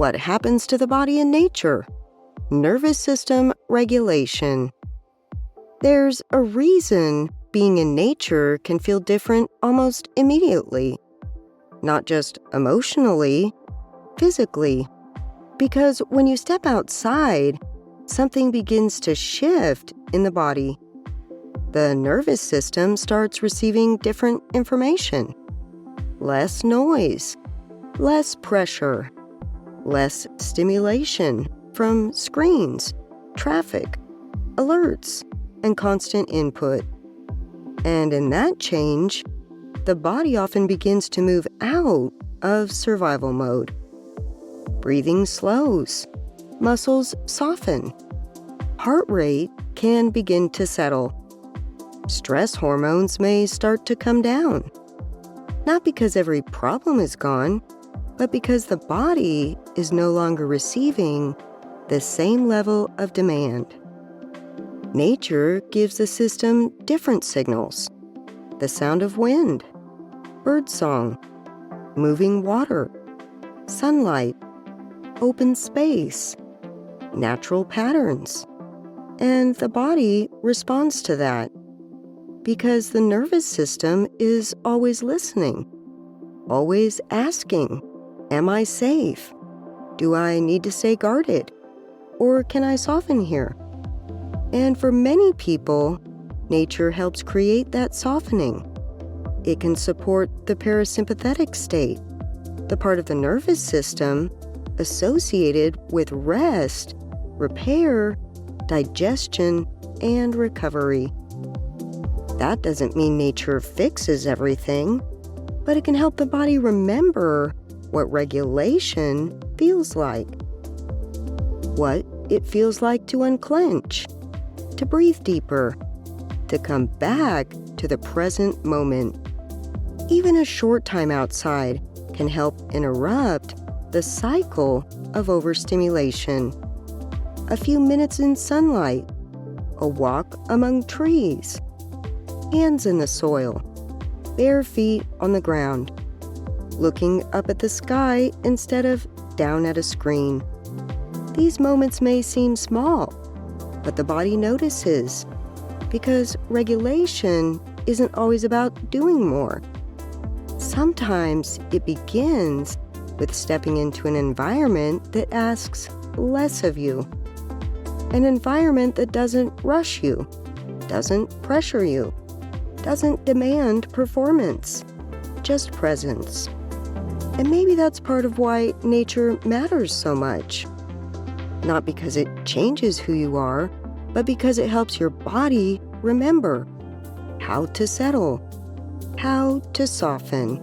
What happens to the body in nature? Nervous system regulation. There's a reason being in nature can feel different almost immediately. Not just emotionally, physically. Because when you step outside, something begins to shift in the body. The nervous system starts receiving different information. Less noise, less pressure, less stimulation from screens, traffic, alerts, and constant input. And in that change, the body often begins to move out of survival mode. Breathing slows, muscles soften, heart rate can begin to settle. Stress hormones may start to come down. Not because every problem is gone, but because the body is no longer receiving the same level of demand. Nature gives the system different signals. The sound of wind, birdsong, moving water, sunlight, open space, natural patterns. And the body responds to that because the nervous system is always listening, always asking, am I safe? Do I need to stay guarded? Or can I soften here? And for many people, nature helps create that softening. It can support the parasympathetic state, the part of the nervous system associated with rest, repair, digestion, and recovery. That doesn't mean nature fixes everything, but it can help the body remember what regulation feels like. What it feels like to unclench, to breathe deeper, to come back to the present moment. Even a short time outside can help interrupt the cycle of overstimulation. A few minutes in sunlight, a walk among trees, hands in the soil, bare feet on the ground, looking up at the sky instead of down at a screen. These moments may seem small, but the body notices because regulation isn't always about doing more. Sometimes it begins with stepping into an environment that asks less of you. An environment that doesn't rush you, doesn't pressure you, doesn't demand performance, just presence. And maybe that's part of why nature matters so much. Not because it changes who you are, but because it helps your body remember how to settle, how to soften,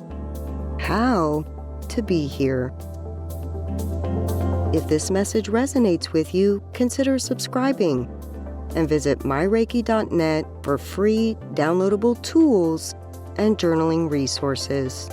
how to be here. If this message resonates with you, consider subscribing and visit myreiki.net for free downloadable tools and journaling resources.